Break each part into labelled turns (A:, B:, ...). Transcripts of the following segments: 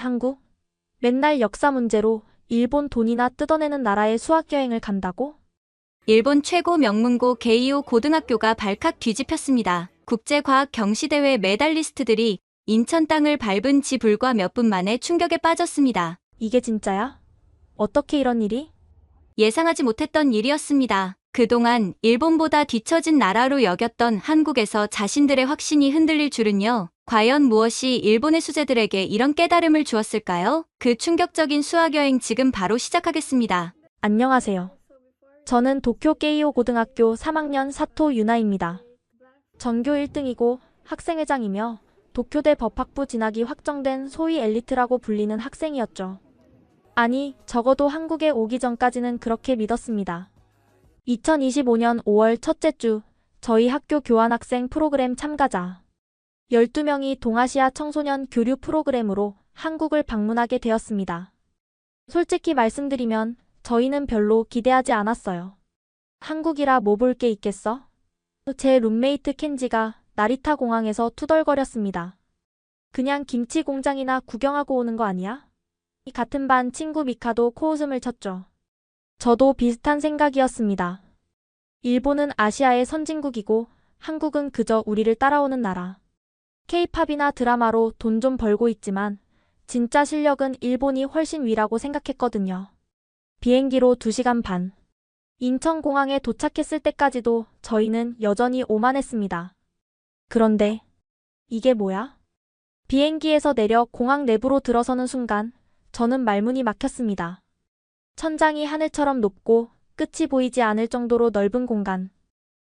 A: 한국? 맨날 역사 문제로 일본 돈이나 뜯어내는 나라에 수학여행을 간다고?
B: 일본 최고 명문고 게이오 고등학교가 발칵 뒤집혔습니다. 국제과학 경시대회 메달리스트들이 인천 땅을 밟은 지 불과 몇 분 만에 충격에 빠졌습니다.
A: 이게 진짜야? 어떻게 이런 일이?
B: 예상하지 못했던 일이었습니다. 그동안 일본보다 뒤처진 나라로 여겼던 한국에서 자신들의 확신이 흔들릴 줄은요. 과연 무엇이 일본의 수재들에게 이런 깨달음을 주었을까요? 그 충격적인 수학여행 지금 바로 시작하겠습니다.
A: 안녕하세요. 저는 도쿄 게이오 고등학교 3학년 사토 유나입니다. 전교 1등이고 학생회장이며 도쿄대 법학부 진학이 확정된 소위 엘리트라고 불리는 학생이었죠. 아니, 적어도 한국에 오기 전까지는 그렇게 믿었습니다. 2025년 5월 첫째 주, 저희 학교 교환학생 프로그램 참가자 12명이 동아시아 청소년 교류 프로그램으로 한국을 방문하게 되었습니다. 솔직히 말씀드리면 저희는 별로 기대하지 않았어요. 한국이라 뭐 볼 게 있겠어? 제 룸메이트 켄지가 나리타 공항에서 투덜거렸습니다. 그냥 김치 공장이나 구경하고 오는 거 아니야? 같은 반 친구 미카도 코웃음을 쳤죠. 저도 비슷한 생각이었습니다. 일본은 아시아의 선진국이고 한국은 그저 우리를 따라오는 나라. K-팝이나 드라마로 돈 좀 벌고 있지만 진짜 실력은 일본이 훨씬 위라고 생각했거든요. 비행기로 2시간 반. 인천공항에 도착했을 때까지도 저희는 여전히 오만했습니다. 그런데 이게 뭐야? 비행기에서 내려 공항 내부로 들어서는 순간 저는 말문이 막혔습니다. 천장이 하늘처럼 높고 끝이 보이지 않을 정도로 넓은 공간.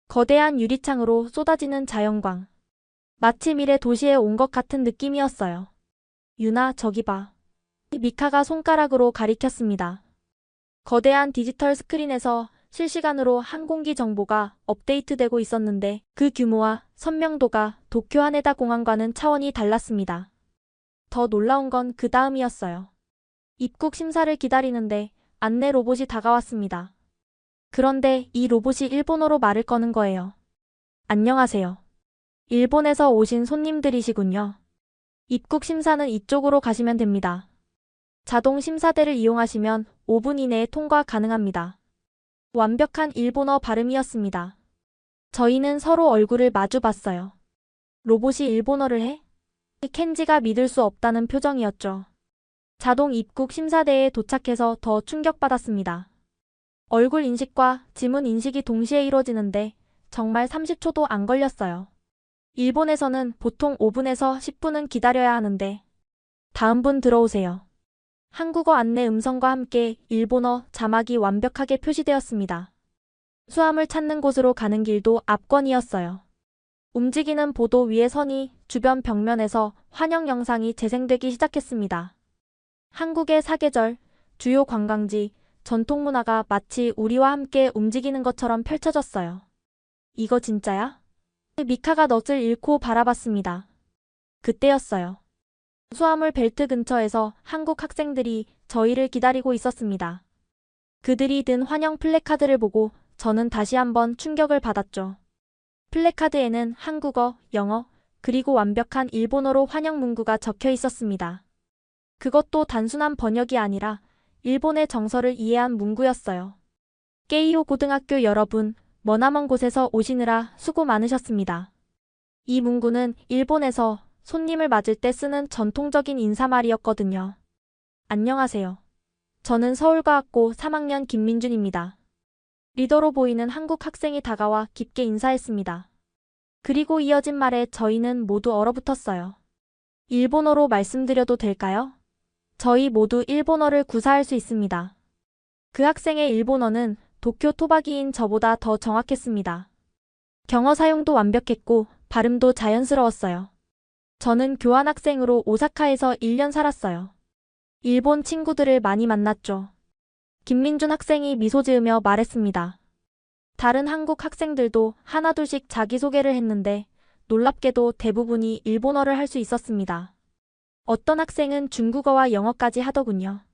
A: 거대한 유리창으로 쏟아지는 자연광. 마치 미래 도시에 온 것 같은 느낌이었어요. 유나, 저기 봐. 미카가 손가락으로 가리켰습니다. 거대한 디지털 스크린에서 실시간으로 항공기 정보가 업데이트되고 있었는데 그 규모와 선명도가 도쿄 하네다 공항과는 차원이 달랐습니다. 더 놀라운 건 그 다음이었어요. 입국 심사를 기다리는데 안내 로봇이 다가왔습니다. 그런데 이 로봇이 일본어로 말을 거는 거예요. 안녕하세요. 일본에서 오신 손님들이시군요. 입국 심사는 이쪽으로 가시면 됩니다. 자동 심사대를 이용하시면 5분 이내에 통과 가능합니다. 완벽한 일본어 발음이었습니다. 저희는 서로 얼굴을 마주 봤어요. 로봇이 일본어를 해? 켄지가 믿을 수 없다는 표정이었죠. 자동 입국 심사대에 도착해서 더 충격받았습니다. 얼굴 인식과 지문 인식이 동시에 이루어지는데 정말 30초도 안 걸렸어요. 일본에서는 보통 5분에서 10분은 기다려야 하는데 다음 분 들어오세요. 한국어 안내 음성과 함께 일본어 자막이 완벽하게 표시되었습니다. 수암을 찾는 곳으로 가는 길도 압권이었어요. 움직이는 보도 위의 선이 주변 벽면에서 환영 영상이 재생되기 시작했습니다. 한국의 사계절, 주요 관광지, 전통문화가 마치 우리와 함께 움직이는 것처럼 펼쳐졌어요. 이거 진짜야? 미카가 넋을 잃고 바라봤습니다. 그때였어요. 수화물 벨트 근처에서 한국 학생들이 저희를 기다리고 있었습니다. 그들이 든 환영 플래카드를 보고 저는 다시 한번 충격을 받았죠. 플래카드에는 한국어, 영어, 그리고 완벽한 일본어로 환영 문구가 적혀 있었습니다. 그것도 단순한 번역이 아니라 일본의 정서를 이해한 문구였어요. 게이오 고등학교 여러분, 머나먼 곳에서 오시느라 수고 많으셨습니다. 이 문구는 일본에서 손님을 맞을 때 쓰는 전통적인 인사말이었거든요. 안녕하세요. 저는 서울과학고 3학년 김민준입니다. 리더로 보이는 한국 학생이 다가와 깊게 인사했습니다. 그리고 이어진 말에 저희는 모두 얼어붙었어요. 일본어로 말씀드려도 될까요? 저희 모두 일본어를 구사할 수 있습니다. 그 학생의 일본어는 도쿄 토박이인 저보다 더 정확했습니다. 경어 사용도 완벽했고 발음도 자연스러웠어요. 저는 교환학생으로 오사카에서 1년 살았어요. 일본 친구들을 많이 만났죠. 김민준 학생이 미소 지으며 말했습니다. 다른 한국 학생들도 하나둘씩 자기소개를 했는데 놀랍게도 대부분이 일본어를 할 수 있었습니다. 어떤 학생은 중국어와 영어까지 하더군요.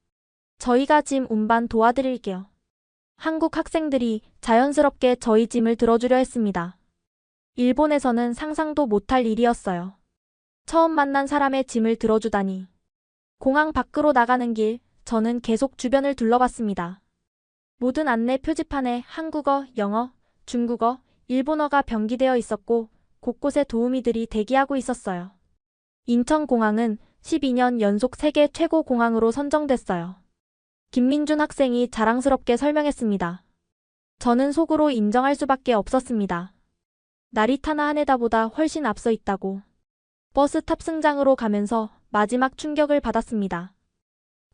A: 저희가 짐 운반 도와드릴게요. 한국 학생들이 자연스럽게 저희 짐을 들어주려 했습니다. 일본에서는 상상도 못할 일이었어요. 처음 만난 사람의 짐을 들어주다니. 공항 밖으로 나가는 길, 저는 계속 주변을 둘러봤습니다. 모든 안내 표지판에 한국어, 영어, 중국어, 일본어가 병기되어 있었고 곳곳에 도우미들이 대기하고 있었어요. 인천공항은 12년 연속 세계 최고 공항으로 선정됐어요. 김민준 학생이 자랑스럽게 설명했습니다. 저는 속으로 인정할 수밖에 없었습니다. 나리타나 하네다보다 훨씬 앞서 있다고. 버스 탑승장으로 가면서 마지막 충격을 받았습니다.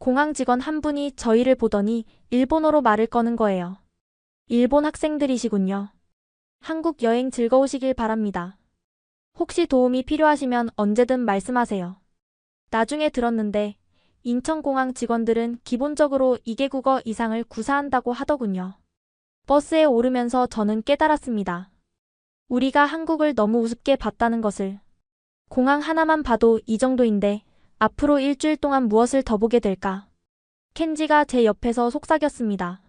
A: 공항 직원 한 분이 저희를 보더니 일본어로 말을 거는 거예요. 일본 학생들이시군요. 한국 여행 즐거우시길 바랍니다. 혹시 도움이 필요하시면 언제든 말씀하세요. 나중에 들었는데 인천공항 직원들은 기본적으로 2개국어 이상을 구사한다고 하더군요. 버스에 오르면서 저는 깨달았습니다. 우리가 한국을 너무 우습게 봤다는 것을. 공항 하나만 봐도 이 정도인데 앞으로 일주일 동안 무엇을 더 보게 될까? 켄지가 제 옆에서 속삭였습니다.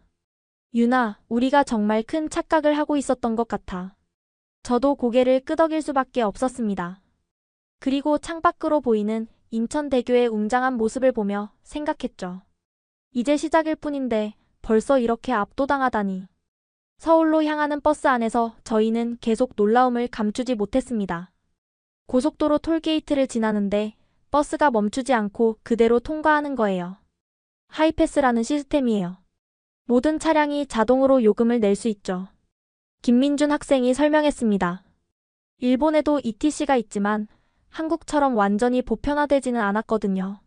A: 유나, 우리가 정말 큰 착각을 하고 있었던 것 같아. 저도 고개를 끄덕일 수밖에 없었습니다. 그리고 창밖으로 보이는 인천대교의 웅장한 모습을 보며 생각했죠. 이제 시작일 뿐인데 벌써 이렇게 압도당하다니. 서울로 향하는 버스 안에서 저희는 계속 놀라움을 감추지 못했습니다. 고속도로 톨게이트를 지나는데 버스가 멈추지 않고 그대로 통과하는 거예요. 하이패스라는 시스템이에요. 모든 차량이 자동으로 요금을 낼 수 있죠. 김민준 학생이 설명했습니다. 일본에도 ETC가 있지만 한국처럼 완전히 보편화되지는 않았거든요.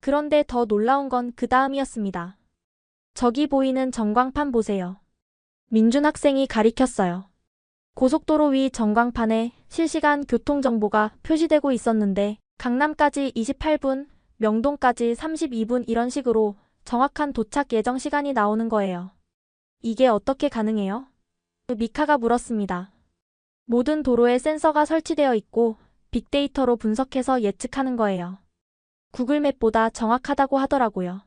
A: 그런데 더 놀라운 건 그 다음이었습니다. 저기 보이는 전광판 보세요. 민준 학생이 가리켰어요. 고속도로 위 전광판에 실시간 교통정보가 표시되고 있었는데 강남까지 28분, 명동까지 32분 이런 식으로 정확한 도착 예정 시간이 나오는 거예요. 이게 어떻게 가능해요? 미카가 물었습니다. 모든 도로에 센서가 설치되어 있고 빅데이터로 분석해서 예측하는 거예요. 구글맵보다 정확하다고 하더라고요.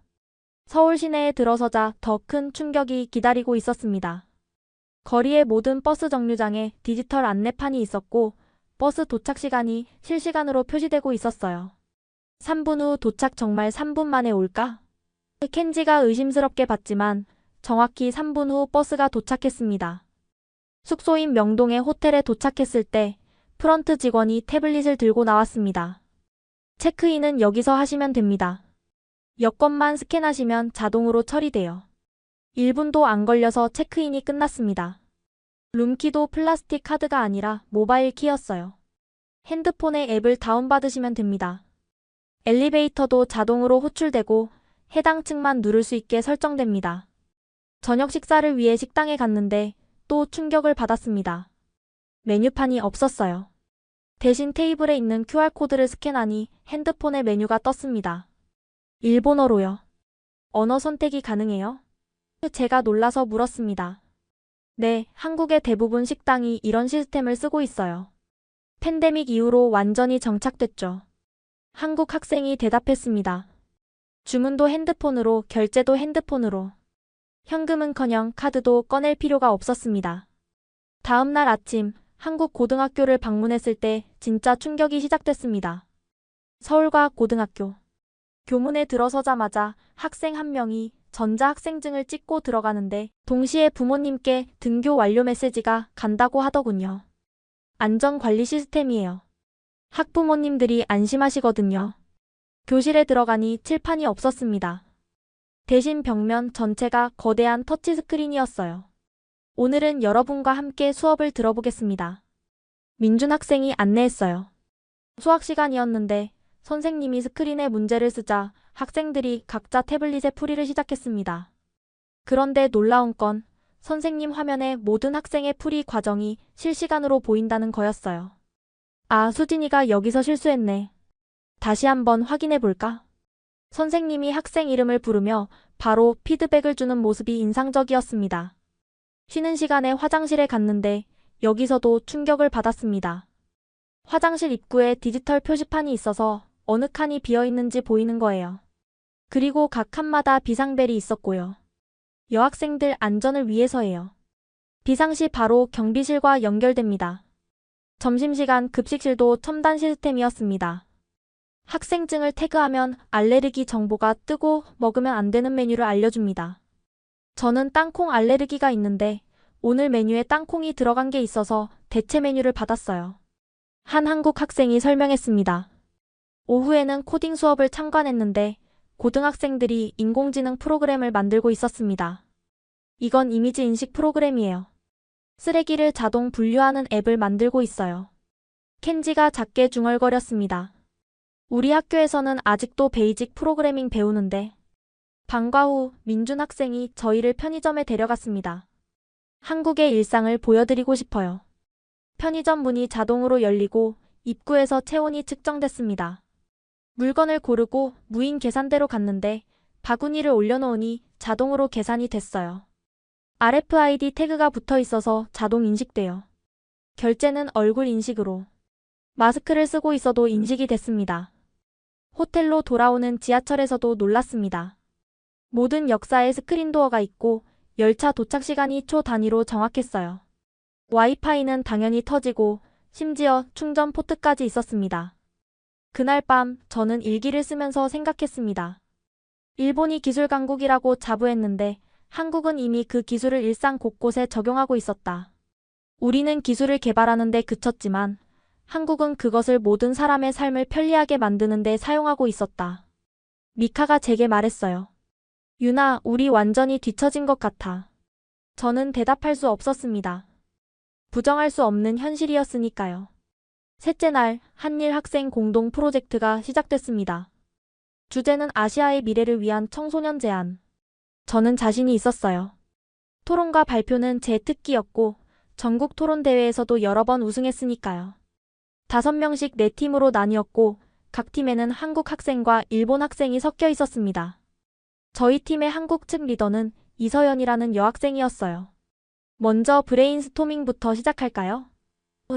A: 서울 시내에 들어서자 더 큰 충격이 기다리고 있었습니다. 거리의 모든 버스 정류장에 디지털 안내판이 있었고 버스 도착 시간이 실시간으로 표시되고 있었어요. 3분 후 도착 정말 3분 만에 올까? 켄지가 의심스럽게 봤지만 정확히 3분 후 버스가 도착했습니다. 숙소인 명동의 호텔에 도착했을 때 프런트 직원이 태블릿을 들고 나왔습니다. 체크인은 여기서 하시면 됩니다. 여권만 스캔하시면 자동으로 처리돼요. 1분도 안 걸려서 체크인이 끝났습니다. 룸키도 플라스틱 카드가 아니라 모바일 키였어요. 핸드폰에 앱을 다운받으시면 됩니다. 엘리베이터도 자동으로 호출되고 해당 층만 누를 수 있게 설정됩니다. 저녁 식사를 위해 식당에 갔는데 또 충격을 받았습니다. 메뉴판이 없었어요. 대신 테이블에 있는 QR코드를 스캔하니 핸드폰에 메뉴가 떴습니다. 일본어로요. 언어 선택이 가능해요? 제가 놀라서 물었습니다. 네, 한국의 대부분 식당이 이런 시스템을 쓰고 있어요. 팬데믹 이후로 완전히 정착됐죠. 한국 학생이 대답했습니다. 주문도 핸드폰으로, 결제도 핸드폰으로. 현금은커녕 카드도 꺼낼 필요가 없었습니다. 다음 날 아침 한국 고등학교를 방문했을 때 진짜 충격이 시작됐습니다. 서울과학 고등학교. 교문에 들어서자마자 학생 한 명이 전자학생증을 찍고 들어가는데 동시에 부모님께 등교 완료 메시지가 간다고 하더군요. 안전관리 시스템이에요. 학부모님들이 안심하시거든요. 교실에 들어가니 칠판이 없었습니다. 대신 벽면 전체가 거대한 터치스크린이었어요. 오늘은 여러분과 함께 수업을 들어보겠습니다. 민준 학생이 안내했어요. 수학 시간이었는데 선생님이 스크린에 문제를 쓰자 학생들이 각자 태블릿에 풀이를 시작했습니다. 그런데 놀라운 건 선생님 화면에 모든 학생의 풀이 과정이 실시간으로 보인다는 거였어요. 아, 수진이가 여기서 실수했네. 다시 한번 확인해 볼까? 선생님이 학생 이름을 부르며 바로 피드백을 주는 모습이 인상적이었습니다. 쉬는 시간에 화장실에 갔는데 여기서도 충격을 받았습니다. 화장실 입구에 디지털 표지판이 있어서 어느 칸이 비어있는지 보이는 거예요. 그리고 각 칸마다 비상벨이 있었고요. 여학생들 안전을 위해서예요. 비상시 바로 경비실과 연결됩니다. 점심시간 급식실도 첨단 시스템이었습니다. 학생증을 태그하면 알레르기 정보가 뜨고 먹으면 안 되는 메뉴를 알려줍니다. 저는 땅콩 알레르기가 있는데 오늘 메뉴에 땅콩이 들어간 게 있어서 대체 메뉴를 받았어요. 한 한국 학생이 설명했습니다. 오후에는 코딩 수업을 참관했는데 고등학생들이 인공지능 프로그램을 만들고 있었습니다. 이건 이미지 인식 프로그램이에요. 쓰레기를 자동 분류하는 앱을 만들고 있어요. 켄지가 작게 중얼거렸습니다. 우리 학교에서는 아직도 베이직 프로그래밍 배우는데 방과 후 민준 학생이 저희를 편의점에 데려갔습니다. 한국의 일상을 보여드리고 싶어요. 편의점 문이 자동으로 열리고 입구에서 체온이 측정됐습니다. 물건을 고르고 무인 계산대로 갔는데 바구니를 올려놓으니 자동으로 계산이 됐어요. RFID 태그가 붙어 있어서 자동 인식돼요. 결제는 얼굴 인식으로. 마스크를 쓰고 있어도 인식이 됐습니다. 호텔로 돌아오는 지하철에서도 놀랐습니다. 모든 역사에 스크린도어가 있고 열차 도착 시간이 초 단위로 정확했어요. 와이파이는 당연히 터지고 심지어 충전 포트까지 있었습니다. 그날 밤 저는 일기를 쓰면서 생각했습니다. 일본이 기술 강국이라고 자부했는데 한국은 이미 그 기술을 일상 곳곳에 적용하고 있었다. 우리는 기술을 개발하는 데 그쳤지만 한국은 그것을 모든 사람의 삶을 편리하게 만드는 데 사용하고 있었다. 미카가 제게 말했어요. 유나, 우리 완전히 뒤처진 것 같아. 저는 대답할 수 없었습니다. 부정할 수 없는 현실이었으니까요. 셋째 날 한일 학생 공동 프로젝트가 시작됐습니다. 주제는 아시아의 미래를 위한 청소년 제안. 저는 자신이 있었어요. 토론과 발표는 제 특기였고 전국 토론 대회에서도 여러 번 우승했으니까요. 5명씩 4팀으로 나뉘었고 각 팀에는 한국 학생과 일본 학생이 섞여 있었습니다. 저희 팀의 한국 측 리더는 이서연이라는 여학생이었어요. 먼저 브레인스토밍부터 시작할까요?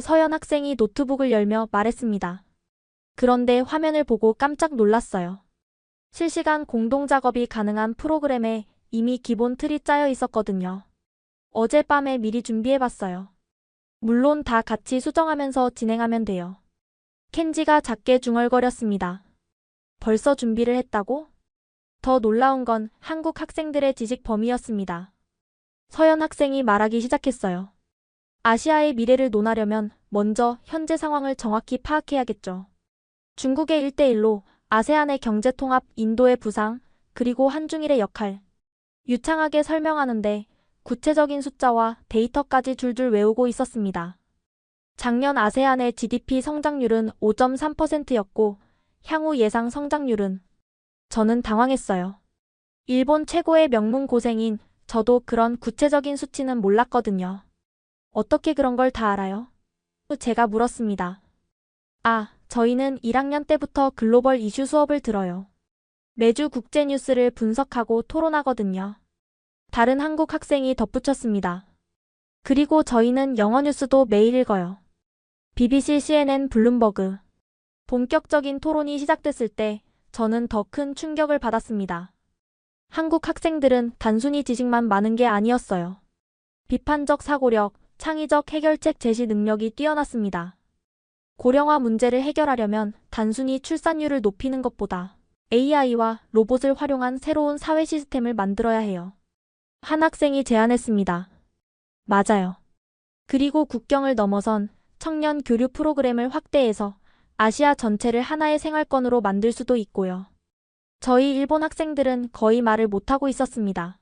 A: 서연 학생이 노트북을 열며 말했습니다. 그런데 화면을 보고 깜짝 놀랐어요. 실시간 공동 작업이 가능한 프로그램에 이미 기본 틀이 짜여 있었거든요. 어젯밤에 미리 준비해봤어요. 물론 다 같이 수정하면서 진행하면 돼요. 켄지가 작게 중얼거렸습니다. 벌써 준비를 했다고? 더 놀라운 건 한국 학생들의 지식 범위였습니다. 서연 학생이 말하기 시작했어요. 아시아의 미래를 논하려면 먼저 현재 상황을 정확히 파악해야겠죠. 중국의 1대1로 아세안의 경제통합, 인도의 부상, 그리고 한중일의 역할. 유창하게 설명하는데 구체적인 숫자와 데이터까지 줄줄 외우고 있었습니다. 작년 아세안의 GDP 성장률은 5.3%였고 향후 예상 성장률은 저는 당황했어요. 일본 최고의 명문 고생인 저도 그런 구체적인 수치는 몰랐거든요. 어떻게 그런 걸 다 알아요? 제가 물었습니다. 저희는 1학년 때부터 글로벌 이슈 수업을 들어요. 매주 국제 뉴스를 분석하고 토론하거든요. 다른 한국 학생이 덧붙였습니다. 그리고 저희는 영어 뉴스도 매일 읽어요. BBC, CNN, 블룸버그. 본격적인 토론이 시작됐을 때 저는 더 큰 충격을 받았습니다. 한국 학생들은 단순히 지식만 많은 게 아니었어요. 비판적 사고력, 창의적 해결책 제시 능력이 뛰어났습니다. 고령화 문제를 해결하려면 단순히 출산율을 높이는 것보다 AI와 로봇을 활용한 새로운 사회 시스템을 만들어야 해요. 한 학생이 제안했습니다. 맞아요. 그리고 국경을 넘어선 청년 교류 프로그램을 확대해서 아시아 전체를 하나의 생활권으로 만들 수도 있고요. 저희 일본 학생들은 거의 말을 못하고 있었습니다.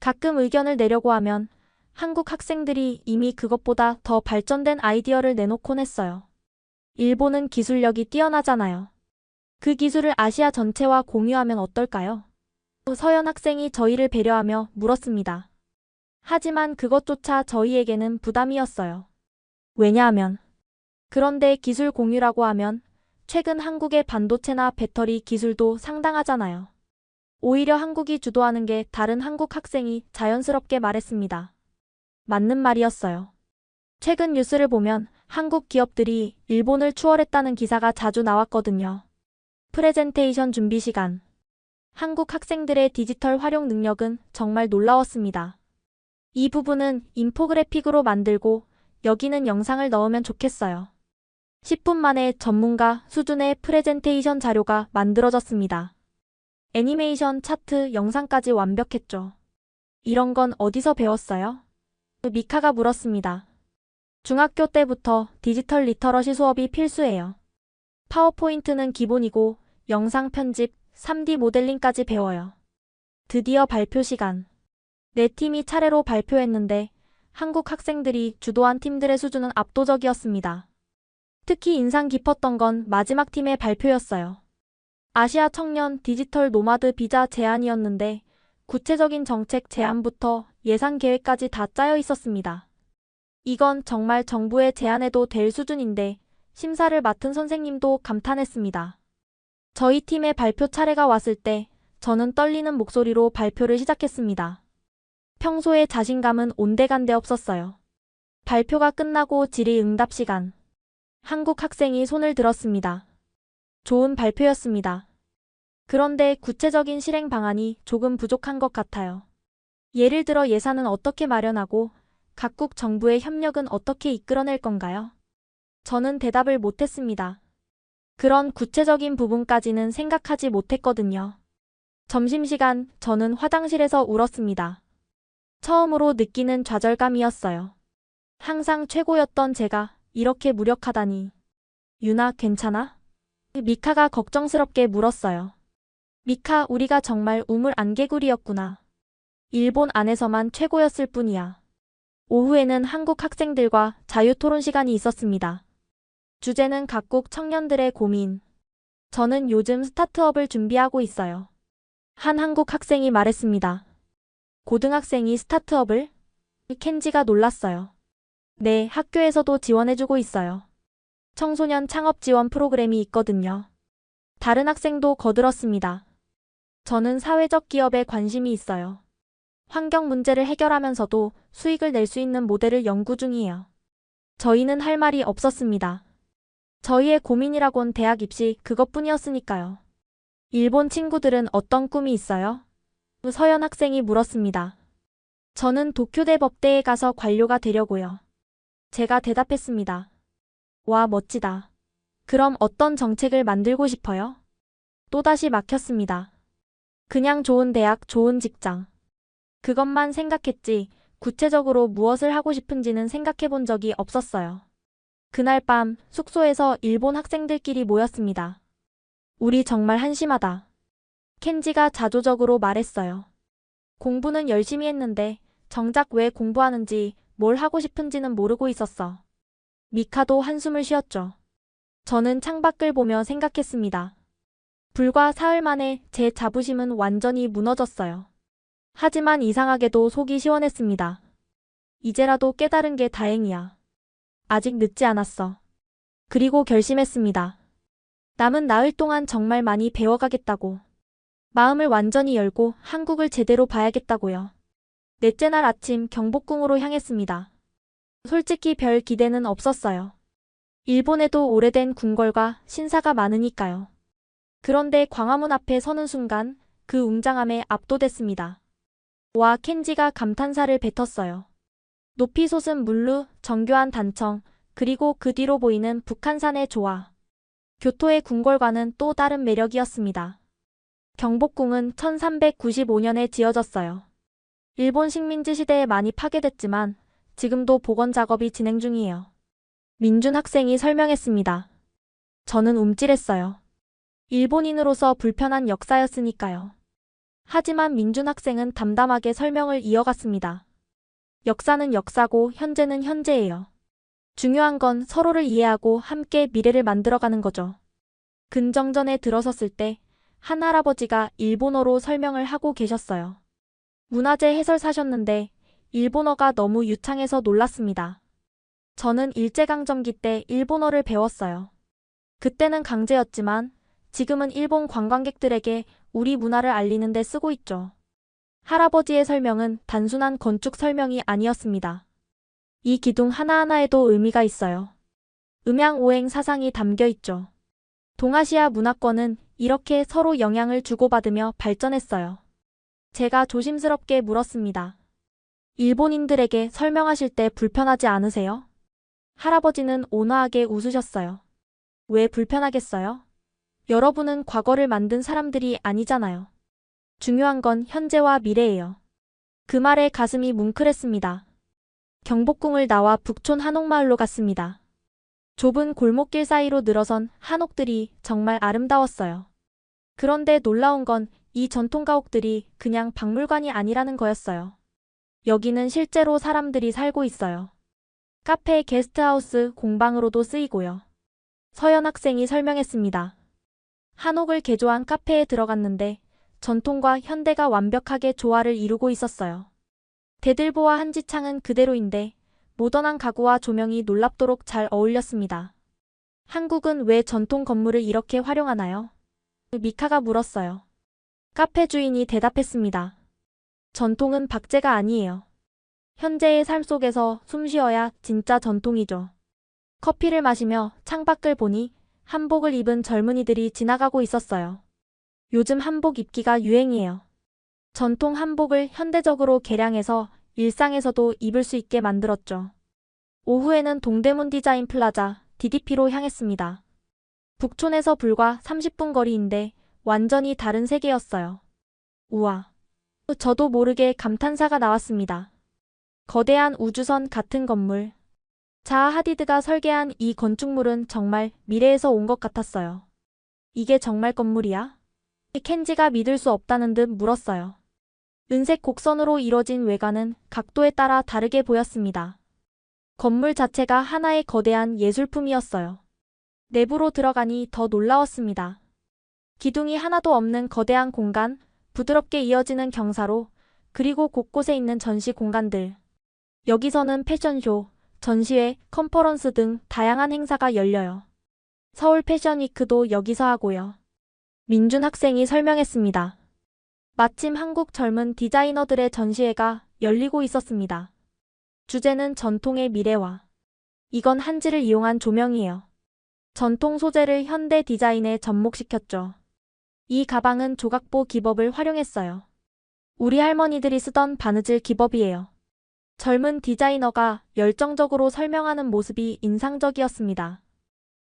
A: 가끔 의견을 내려고 하면 한국 학생들이 이미 그것보다 더 발전된 아이디어를 내놓곤 했어요. 일본은 기술력이 뛰어나잖아요. 그 기술을 아시아 전체와 공유하면 어떨까요? 서연 학생이 저희를 배려하며 물었습니다. 하지만 그것조차 저희에게는 부담이었어요. 왜냐하면 그런데 기술 공유라고 하면 최근 한국의 반도체나 배터리 기술도 상당하잖아요. 오히려 한국이 주도하는 게 다른 한국 학생이 자연스럽게 말했습니다. 맞는 말이었어요. 최근 뉴스를 보면 한국 기업들이 일본을 추월했다는 기사가 자주 나왔거든요. 프레젠테이션 준비 시간. 한국 학생들의 디지털 활용 능력은 정말 놀라웠습니다. 이 부분은 인포그래픽으로 만들고 여기는 영상을 넣으면 좋겠어요. 10분 만에 전문가 수준의 프레젠테이션 자료가 만들어졌습니다. 애니메이션, 차트, 영상까지 완벽했죠. 이런 건 어디서 배웠어요? 미카가 물었습니다. 중학교 때부터 디지털 리터러시 수업이 필수예요. 파워포인트는 기본이고 영상 편집, 3D 모델링까지 배워요. 드디어 발표 시간. 네 팀이 차례로 발표했는데 한국 학생들이 주도한 팀들의 수준은 압도적이었습니다. 특히 인상 깊었던 건 마지막 팀의 발표였어요. 아시아 청년 디지털 노마드 비자 제안이었는데 구체적인 정책 제안부터 예산 계획까지 다 짜여 있었습니다. 이건 정말 정부의 제안해도 될 수준인데 심사를 맡은 선생님도 감탄했습니다. 저희 팀의 발표 차례가 왔을 때 저는 떨리는 목소리로 발표를 시작했습니다. 평소에 자신감은 온데간데 없었어요. 발표가 끝나고 질의응답 시간. 한국 학생이 손을 들었습니다. 좋은 발표였습니다. 그런데 구체적인 실행 방안이 조금 부족한 것 같아요. 예를 들어 예산은 어떻게 마련하고 각국 정부의 협력은 어떻게 이끌어낼 건가요? 저는 대답을 못했습니다. 그런 구체적인 부분까지는 생각하지 못했거든요. 점심시간 저는 화장실에서 울었습니다. 처음으로 느끼는 좌절감이었어요. 항상 최고였던 제가 이렇게 무력하다니. 유나, 괜찮아? 미카가 걱정스럽게 물었어요. 미카, 우리가 정말 우물 안개구리였구나. 일본 안에서만 최고였을 뿐이야. 오후에는 한국 학생들과 자유토론 시간이 있었습니다. 주제는 각국 청년들의 고민. 저는 요즘 스타트업을 준비하고 있어요. 한 한국 학생이 말했습니다. 고등학생이 스타트업을? 켄지가 놀랐어요. 네, 학교에서도 지원해주고 있어요. 청소년 창업 지원 프로그램이 있거든요. 다른 학생도 거들었습니다. 저는 사회적 기업에 관심이 있어요. 환경 문제를 해결하면서도 수익을 낼 수 있는 모델을 연구 중이에요. 저희는 할 말이 없었습니다. 저희의 고민이라곤 대학 입시 그것뿐이었으니까요. 일본 친구들은 어떤 꿈이 있어요? 서연 학생이 물었습니다. 저는 도쿄대 법대에 가서 관료가 되려고요. 제가 대답했습니다. 와, 멋지다. 그럼 어떤 정책을 만들고 싶어요? 또다시 막혔습니다. 그냥 좋은 대학, 좋은 직장. 그것만 생각했지 구체적으로 무엇을 하고 싶은지는 생각해 본 적이 없었어요. 그날 밤 숙소에서 일본 학생들끼리 모였습니다. 우리 정말 한심하다. 켄지가 자조적으로 말했어요. 공부는 열심히 했는데 정작 왜 공부하는지 뭘 하고 싶은지는 모르고 있었어. 미카도 한숨을 쉬었죠. 저는 창밖을 보며 생각했습니다. 불과 사흘 만에 제 자부심은 완전히 무너졌어요. 하지만 이상하게도 속이 시원했습니다. 이제라도 깨달은 게 다행이야. 아직 늦지 않았어. 그리고 결심했습니다. 남은 나흘 동안 정말 많이 배워가겠다고. 마음을 완전히 열고 한국을 제대로 봐야겠다고요. 넷째 날 아침 경복궁으로 향했습니다. 솔직히 별 기대는 없었어요. 일본에도 오래된 궁궐과 신사가 많으니까요. 그런데 광화문 앞에 서는 순간 그 웅장함에 압도됐습니다. 와, 켄지가 감탄사를 뱉었어요. 높이 솟은 물루, 정교한 단청, 그리고 그 뒤로 보이는 북한산의 조화. 교토의 궁궐과는 또 다른 매력이었습니다. 경복궁은 1395년에 지어졌어요. 일본 식민지 시대에 많이 파괴됐지만 지금도 복원 작업이 진행 중이에요. 민준 학생이 설명했습니다. 저는 움찔했어요. 일본인으로서 불편한 역사였으니까요. 하지만 민준 학생은 담담하게 설명을 이어갔습니다. 역사는 역사고 현재는 현재예요. 중요한 건 서로를 이해하고 함께 미래를 만들어가는 거죠. 근정전에 들어섰을 때 한 할아버지가 일본어로 설명을 하고 계셨어요. 문화재 해설사셨는데 일본어가 너무 유창해서 놀랐습니다. 저는 일제강점기 때 일본어를 배웠어요. 그때는 강제였지만 지금은 일본 관광객들에게 우리 문화를 알리는 데 쓰고 있죠. 할아버지의 설명은 단순한 건축 설명이 아니었습니다. 이 기둥 하나하나에도 의미가 있어요. 음양오행 사상이 담겨 있죠. 동아시아 문화권은 이렇게 서로 영향을 주고받으며 발전했어요. 제가 조심스럽게 물었습니다. 일본인들에게 설명하실 때 불편하지 않으세요? 할아버지는 온화하게 웃으셨어요. 왜 불편하겠어요? 여러분은 과거를 만든 사람들이 아니잖아요. 중요한 건 현재와 미래예요. 그 말에 가슴이 뭉클했습니다. 경복궁을 나와 북촌 한옥마을로 갔습니다. 좁은 골목길 사이로 늘어선 한옥들이 정말 아름다웠어요. 그런데 놀라운 건 이 전통 가옥들이 그냥 박물관이 아니라는 거였어요. 여기는 실제로 사람들이 살고 있어요. 카페, 게스트하우스, 공방으로도 쓰이고요. 서연 학생이 설명했습니다. 한옥을 개조한 카페에 들어갔는데 전통과 현대가 완벽하게 조화를 이루고 있었어요. 대들보와 한지창은 그대로인데 모던한 가구와 조명이 놀랍도록 잘 어울렸습니다. 한국은 왜 전통 건물을 이렇게 활용하나요? 미카가 물었어요. 카페 주인이 대답했습니다. 전통은 박제가 아니에요. 현재의 삶 속에서 숨 쉬어야 진짜 전통이죠. 커피를 마시며 창밖을 보니 한복을 입은 젊은이들이 지나가고 있었어요. 요즘 한복 입기가 유행이에요. 전통 한복을 현대적으로 개량해서 일상에서도 입을 수 있게 만들었죠. 오후에는 동대문 디자인 플라자 DDP로 향했습니다. 북촌에서 불과 30분 거리인데 완전히 다른 세계였어요. 우와. 저도 모르게 감탄사가 나왔습니다. 거대한 우주선 같은 건물. 자하 하디드가 설계한 이 건축물은 정말 미래에서 온 것 같았어요. 이게 정말 건물이야? 켄지가 믿을 수 없다는 듯 물었어요. 은색 곡선으로 이뤄진 외관은 각도에 따라 다르게 보였습니다. 건물 자체가 하나의 거대한 예술품이었어요. 내부로 들어가니 더 놀라웠습니다. 기둥이 하나도 없는 거대한 공간, 부드럽게 이어지는 경사로, 그리고 곳곳에 있는 전시 공간들. 여기서는 패션쇼, 전시회, 컨퍼런스 등 다양한 행사가 열려요. 서울 패션위크도 여기서 하고요. 민준 학생이 설명했습니다. 마침 한국 젊은 디자이너들의 전시회가 열리고 있었습니다. 주제는 전통의 미래화. 이건 한지를 이용한 조명이에요. 전통 소재를 현대 디자인에 접목시켰죠. 이 가방은 조각보 기법을 활용했어요. 우리 할머니들이 쓰던 바느질 기법이에요. 젊은 디자이너가 열정적으로 설명하는 모습이 인상적이었습니다.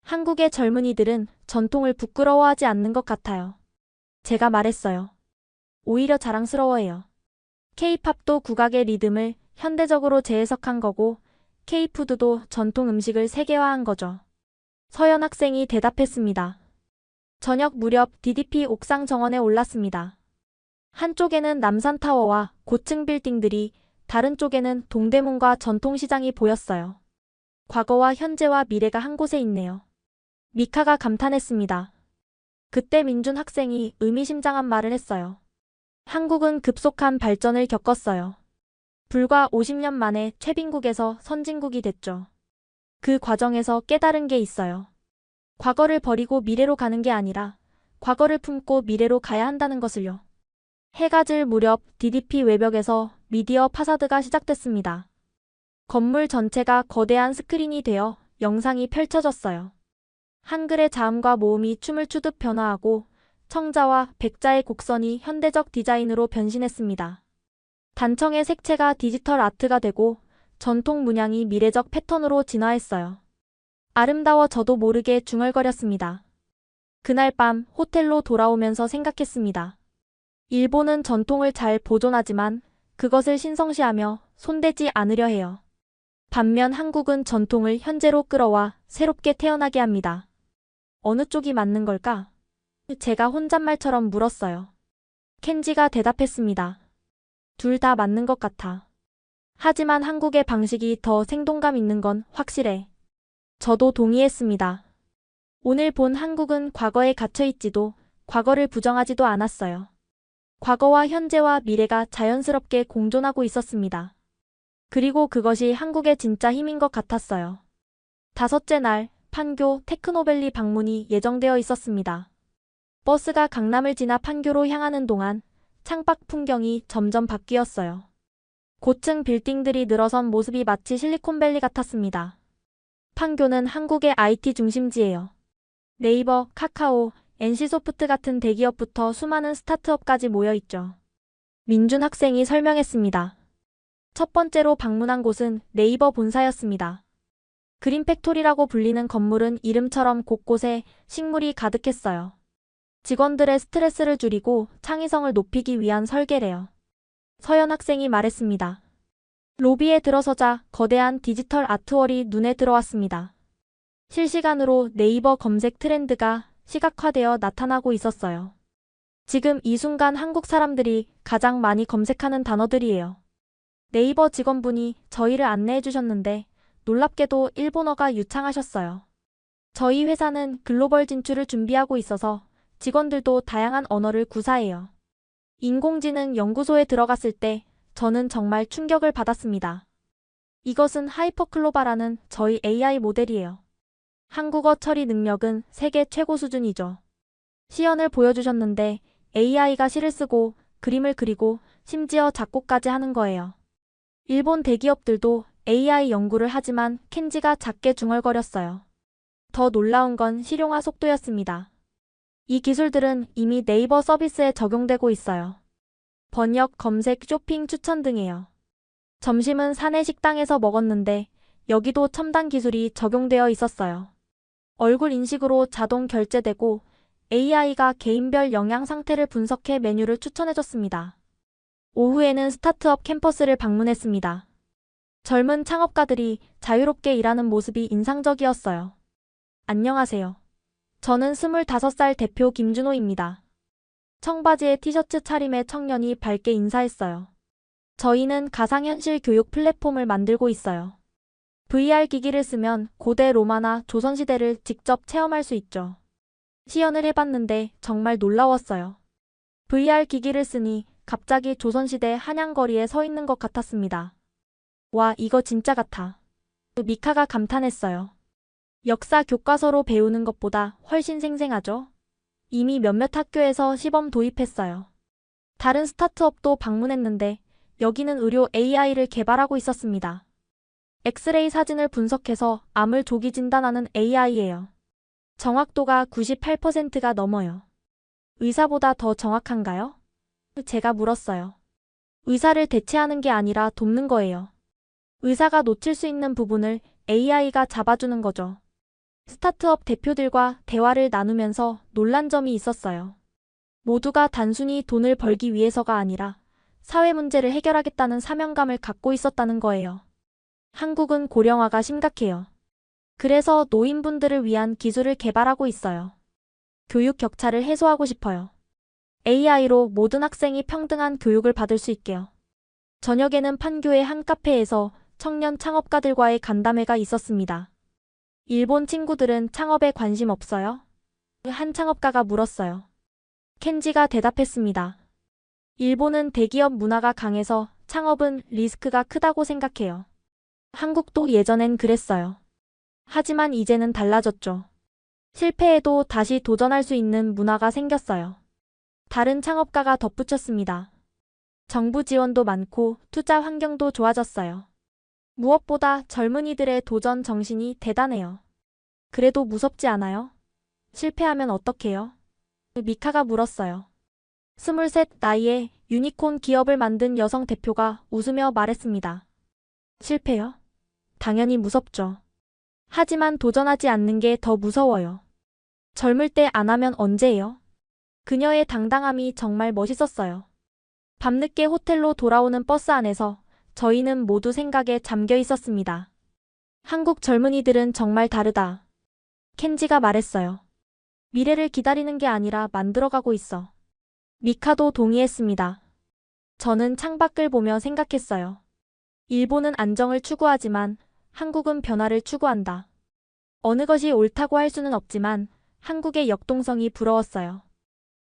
A: 한국의 젊은이들은 전통을 부끄러워하지 않는 것 같아요. 제가 말했어요. 오히려 자랑스러워해요. K-팝도 국악의 리듬을 현대적으로 재해석한 거고 K-푸드도 전통 음식을 세계화한 거죠. 서연 학생이 대답했습니다. 저녁 무렵 DDP 옥상 정원에 올랐습니다. 한쪽에는 남산타워와 고층 빌딩들이, 다른 쪽에는 동대문과 전통시장이 보였어요. 과거와 현재와 미래가 한 곳에 있네요. 미카가 감탄했습니다. 그때 민준 학생이 의미심장한 말을 했어요. 한국은 급속한 발전을 겪었어요. 불과 50년 만에 최빈국에서 선진국이 됐죠. 그 과정에서 깨달은 게 있어요. 과거를 버리고 미래로 가는 게 아니라 과거를 품고 미래로 가야 한다는 것을요. 해가 질 무렵 DDP 외벽에서 미디어 파사드가 시작됐습니다. 건물 전체가 거대한 스크린이 되어 영상이 펼쳐졌어요. 한글의 자음과 모음이 춤을 추듯 변화하고 청자와 백자의 곡선이 현대적 디자인으로 변신했습니다. 단청의 색채가 디지털 아트가 되고 전통 문양이 미래적 패턴으로 진화했어요. 아름다워 저도 모르게 중얼거렸습니다. 그날 밤 호텔로 돌아오면서 생각했습니다. 일본은 전통을 잘 보존하지만 그것을 신성시하며 손대지 않으려 해요. 반면 한국은 전통을 현재로 끌어와 새롭게 태어나게 합니다. 어느 쪽이 맞는 걸까? 제가 혼잣말처럼 물었어요. 켄지가 대답했습니다. 둘 다 맞는 것 같아. 하지만 한국의 방식이 더 생동감 있는 건 확실해. 저도 동의했습니다. 오늘 본 한국은 과거에 갇혀있지도 과거를 부정하지도 않았어요. 과거와 현재와 미래가 자연스럽게 공존하고 있었습니다. 그리고 그것이 한국의 진짜 힘인 것 같았어요. 5째 날, 판교 테크노밸리 방문이 예정되어 있었습니다. 버스가 강남을 지나 판교로 향하는 동안 창밖 풍경이 점점 바뀌었어요. 고층 빌딩들이 늘어선 모습이 마치 실리콘밸리 같았습니다. 판교는 한국의 IT 중심지예요. 네이버, 카카오, NC소프트 같은 대기업부터 수많은 스타트업까지 모여있죠. 민준 학생이 설명했습니다. 첫 번째로 방문한 곳은 네이버 본사였습니다. 그린 팩토리라고 불리는 건물은 이름처럼 곳곳에 식물이 가득했어요. 직원들의 스트레스를 줄이고 창의성을 높이기 위한 설계래요. 서연 학생이 말했습니다. 로비에 들어서자 거대한 디지털 아트월이 눈에 들어왔습니다. 실시간으로 네이버 검색 트렌드가 시각화되어 나타나고 있었어요. 지금 이 순간 한국 사람들이 가장 많이 검색하는 단어들이에요. 네이버 직원분이 저희를 안내해 주셨는데 놀랍게도 일본어가 유창하셨어요. 저희 회사는 글로벌 진출을 준비하고 있어서 직원들도 다양한 언어를 구사해요. 인공지능 연구소에 들어갔을 때 저는 정말 충격을 받았습니다. 이것은 하이퍼클로바라는 저희 AI 모델이에요. 한국어 처리 능력은 세계 최고 수준이죠. 시연을 보여주셨는데 AI가 시를 쓰고 그림을 그리고 심지어 작곡까지 하는 거예요. 일본 대기업들도 AI 연구를 하지만 켄지가 작게 중얼거렸어요. 더 놀라운 건 실용화 속도였습니다. 이 기술들은 이미 네이버 서비스에 적용되고 있어요. 번역, 검색, 쇼핑, 추천 등이에요. 점심은 사내 식당에서 먹었는데 여기도 첨단 기술이 적용되어 있었어요. 얼굴 인식으로 자동 결제되고 AI가 개인별 영양 상태를 분석해 메뉴를 추천해줬습니다. 오후에는 스타트업 캠퍼스를 방문했습니다. 젊은 창업가들이 자유롭게 일하는 모습이 인상적이었어요. 안녕하세요. 저는 25살 대표 김준호입니다. 청바지에 티셔츠 차림의 청년이 밝게 인사했어요. 저희는 가상현실 교육 플랫폼을 만들고 있어요. VR 기기를 쓰면 고대 로마나 조선시대를 직접 체험할 수 있죠. 시연을 해봤는데 정말 놀라웠어요. VR 기기를 쓰니 갑자기 조선시대 한양거리에 서 있는 것 같았습니다. 와, 이거 진짜 같아. 미카가 감탄했어요. 역사 교과서로 배우는 것보다 훨씬 생생하죠? 이미 몇몇 학교에서 시범 도입했어요. 다른 스타트업도 방문했는데 여기는 의료 AI를 개발하고 있었습니다. 엑스레이 사진을 분석해서 암을 조기 진단하는 AI예요. 정확도가 98%가 넘어요. 의사보다 더 정확한가요? 제가 물었어요. 의사를 대체하는 게 아니라 돕는 거예요. 의사가 놓칠 수 있는 부분을 AI가 잡아주는 거죠. 스타트업 대표들과 대화를 나누면서 놀란 점이 있었어요. 모두가 단순히 돈을 벌기 위해서가 아니라 사회 문제를 해결하겠다는 사명감을 갖고 있었다는 거예요. 한국은 고령화가 심각해요. 그래서 노인분들을 위한 기술을 개발하고 있어요. 교육 격차를 해소하고 싶어요. AI로 모든 학생이 평등한 교육을 받을 수 있게요. 저녁에는 판교의 한 카페에서 청년 창업가들과의 간담회가 있었습니다. 일본 친구들은 창업에 관심 없어요? 한 창업가가 물었어요. 켄지가 대답했습니다. 일본은 대기업 문화가 강해서 창업은 리스크가 크다고 생각해요. 한국도 예전엔 그랬어요. 하지만 이제는 달라졌죠. 실패해도 다시 도전할 수 있는 문화가 생겼어요. 다른 창업가가 덧붙였습니다. 정부 지원도 많고 투자 환경도 좋아졌어요. 무엇보다 젊은이들의 도전 정신이 대단해요. 그래도 무섭지 않아요? 실패하면 어떡해요? 미카가 물었어요. 23 나이에 유니콘 기업을 만든 여성 대표가 웃으며 말했습니다. 실패요? 당연히 무섭죠. 하지만 도전하지 않는 게 더 무서워요. 젊을 때 안 하면 언제예요? 그녀의 당당함이 정말 멋있었어요. 밤늦게 호텔로 돌아오는 버스 안에서 저희는 모두 생각에 잠겨 있었습니다. 한국 젊은이들은 정말 다르다. 켄지가 말했어요. 미래를 기다리는 게 아니라 만들어가고 있어. 미카도 동의했습니다. 저는 창밖을 보며 생각했어요. 일본은 안정을 추구하지만 한국은 변화를 추구한다. 어느 것이 옳다고 할 수는 없지만 한국의 역동성이 부러웠어요.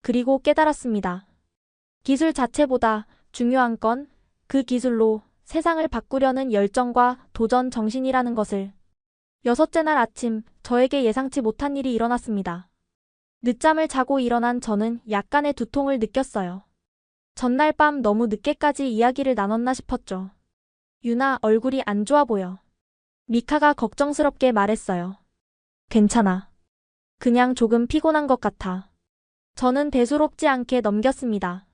A: 그리고 깨달았습니다. 기술 자체보다 중요한 건 그 기술로 세상을 바꾸려는 열정과 도전 정신이라는 것을. 6째 날 아침, 저에게 예상치 못한 일이 일어났습니다. 늦잠을 자고 일어난 저는 약간의 두통을 느꼈어요. 전날 밤 너무 늦게까지 이야기를 나눴나 싶었죠. 유나, 얼굴이 안 좋아 보여. 미카가 걱정스럽게 말했어요. 괜찮아. 그냥 조금 피곤한 것 같아. 저는 대수롭지 않게 넘겼습니다.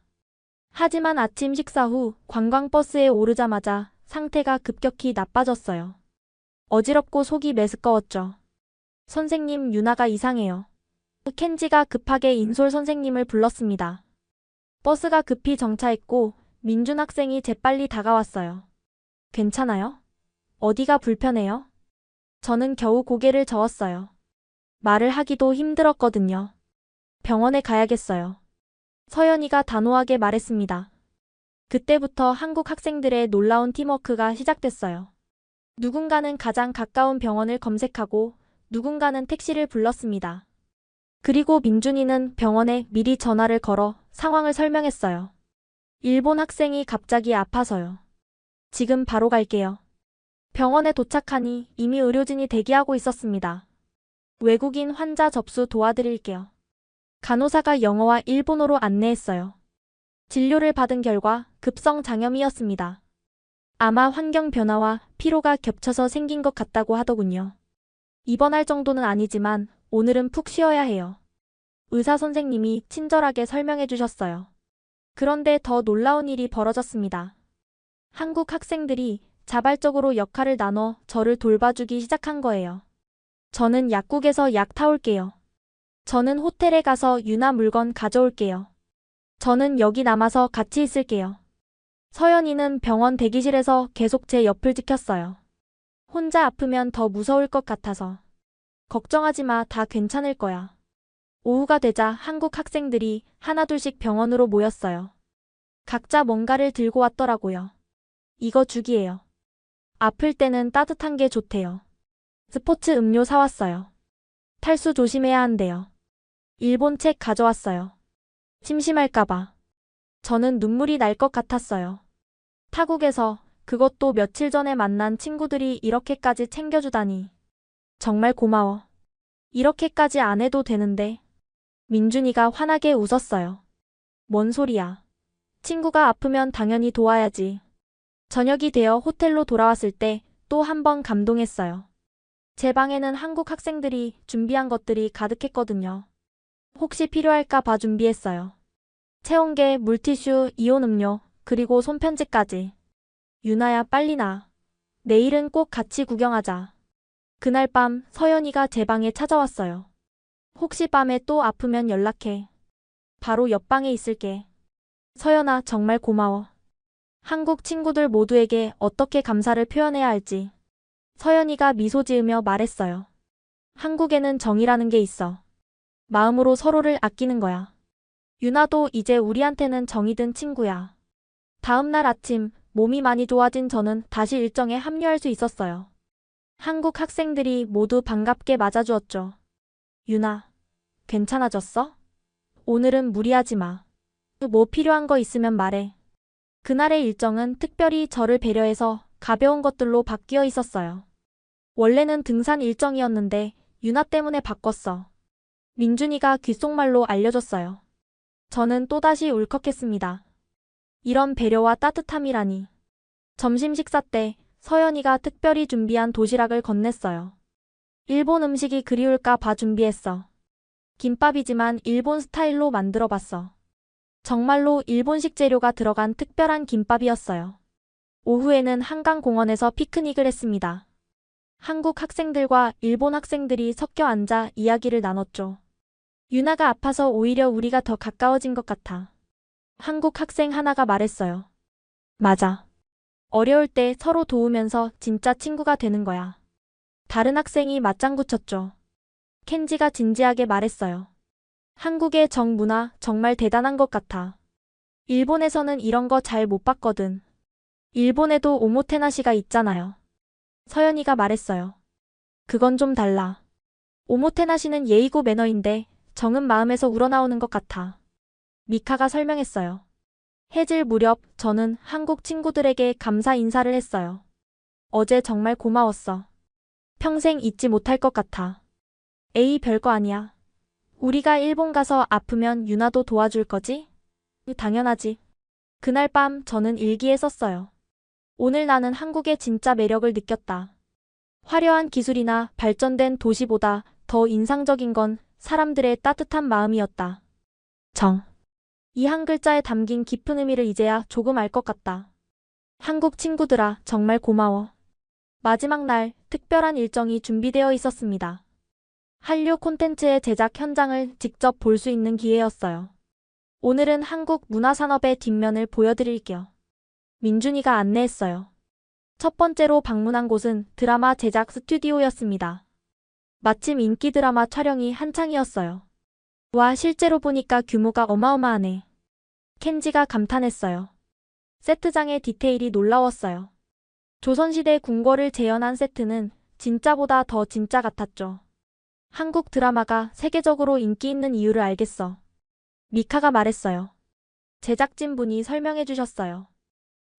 A: 하지만 아침 식사 후 관광버스에 오르자마자 상태가 급격히 나빠졌어요. 어지럽고 속이 메스꺼웠죠. 선생님, 유나가 이상해요. 켄지가 급하게 인솔 선생님을 불렀습니다. 버스가 급히 정차했고 민준 학생이 재빨리 다가왔어요. 괜찮아요? 어디가 불편해요? 저는 겨우 고개를 저었어요. 말을 하기도 힘들었거든요. 병원에 가야겠어요. 서연이가 단호하게 말했습니다. 그때부터 한국 학생들의 놀라운 팀워크가 시작됐어요. 누군가는 가장 가까운 병원을 검색하고 누군가는 택시를 불렀습니다. 그리고 민준이는 병원에 미리 전화를 걸어 상황을 설명했어요. 일본 학생이 갑자기 아파서요. 지금 바로 갈게요. 병원에 도착하니 이미 의료진이 대기하고 있었습니다. 외국인 환자 접수 도와드릴게요. 간호사가 영어와 일본어로 안내했어요. 진료를 받은 결과 급성 장염이었습니다. 아마 환경 변화와 피로가 겹쳐서 생긴 것 같다고 하더군요. 입원할 정도는 아니지만 오늘은 푹 쉬어야 해요. 의사 선생님이 친절하게 설명해 주셨어요. 그런데 더 놀라운 일이 벌어졌습니다. 한국 학생들이 자발적으로 역할을 나눠 저를 돌봐주기 시작한 거예요. 저는 약국에서 약 타올게요. 저는 호텔에 가서 유나 물건 가져올게요. 저는 여기 남아서 같이 있을게요. 서연이는 병원 대기실에서 계속 제 옆을 지켰어요. 혼자 아프면 더 무서울 것 같아서. 걱정하지 마, 다 괜찮을 거야. 오후가 되자 한국 학생들이 하나둘씩 병원으로 모였어요. 각자 뭔가를 들고 왔더라고요. 이거 죽이에요. 아플 때는 따뜻한 게 좋대요. 스포츠 음료 사왔어요. 탈수 조심해야 한대요. 일본 책 가져왔어요. 심심할까봐. 저는 눈물이 날 것 같았어요. 타국에서, 그것도 며칠 전에 만난 친구들이 이렇게까지 챙겨주다니. 정말 고마워. 이렇게까지 안 해도 되는데. 민준이가 환하게 웃었어요. 뭔 소리야. 친구가 아프면 당연히 도와야지. 저녁이 되어 호텔로 돌아왔을 때 또 한 번 감동했어요. 제 방에는 한국 학생들이 준비한 것들이 가득했거든요. 혹시 필요할까 봐 준비했어요. 체온계, 물티슈, 이온 음료, 그리고 손편지까지. 유나야, 빨리 나. 내일은 꼭 같이 구경하자. 그날 밤 서연이가 제 방에 찾아왔어요. 혹시 밤에 또 아프면 연락해. 바로 옆방에 있을게. 서연아, 정말 고마워. 한국 친구들 모두에게 어떻게 감사를 표현해야 할지. 서연이가 미소 지으며 말했어요. 한국에는 정이라는 게 있어. 마음으로 서로를 아끼는 거야. 유나도 이제 우리한테는 정이 든 친구야. 다음 날 아침, 몸이 많이 좋아진 저는 다시 일정에 합류할 수 있었어요. 한국 학생들이 모두 반갑게 맞아주었죠. 유나, 괜찮아졌어? 오늘은 무리하지 마. 뭐 필요한 거 있으면 말해. 그날의 일정은 특별히 저를 배려해서 가벼운 것들로 바뀌어 있었어요. 원래는 등산 일정이었는데 유나 때문에 바꿨어. 민준이가 귓속말로 알려줬어요. 저는 또다시 울컥했습니다. 이런 배려와 따뜻함이라니. 점심 식사 때 서연이가 특별히 준비한 도시락을 건넸어요. 일본 음식이 그리울까 봐 준비했어. 김밥이지만 일본 스타일로 만들어봤어. 정말로 일본식 재료가 들어간 특별한 김밥이었어요. 오후에는 한강공원에서 피크닉을 했습니다. 한국 학생들과 일본 학생들이 섞여 앉아 이야기를 나눴죠. 유나가 아파서 오히려 우리가 더 가까워진 것 같아. 한국 학생 하나가 말했어요. 맞아. 어려울 때 서로 도우면서 진짜 친구가 되는 거야. 다른 학생이 맞장구 쳤죠. 켄지가 진지하게 말했어요. 한국의 정문화 정말 대단한 것 같아. 일본에서는 이런 거 잘 못 봤거든. 일본에도 오모테나시가 있잖아요. 서연이가 말했어요. 그건 좀 달라. 오모테나시는 예의고 매너인데 정은 마음에서 우러나오는 것 같아. 미카가 설명했어요. 해질 무렵 저는 한국 친구들에게 감사 인사를 했어요. 어제 정말 고마웠어. 평생 잊지 못할 것 같아. 에이, 별거 아니야. 우리가 일본 가서 아프면 유나도 도와줄 거지? 당연하지. 그날 밤 저는 일기에 썼어요. 오늘 나는 한국의 진짜 매력을 느꼈다. 화려한 기술이나 발전된 도시보다 더 인상적인 건 사람들의 따뜻한 마음이었다. 정. 이 한 글자에 담긴 깊은 의미를 이제야 조금 알 것 같다. 한국 친구들아, 정말 고마워. 마지막 날 특별한 일정이 준비되어 있었습니다. 한류 콘텐츠의 제작 현장을 직접 볼 수 있는 기회였어요. 오늘은 한국 문화산업의 뒷면을 보여드릴게요. 민준이가 안내했어요. 첫 번째로 방문한 곳은 드라마 제작 스튜디오였습니다. 마침 인기 드라마 촬영이 한창이었어요. 와, 실제로 보니까 규모가 어마어마하네. 켄지가 감탄했어요. 세트장의 디테일이 놀라웠어요. 조선시대 궁궐을 재현한 세트는 진짜보다 더 진짜 같았죠. 한국 드라마가 세계적으로 인기 있는 이유를 알겠어. 미카가 말했어요. 제작진분이 설명해 주셨어요.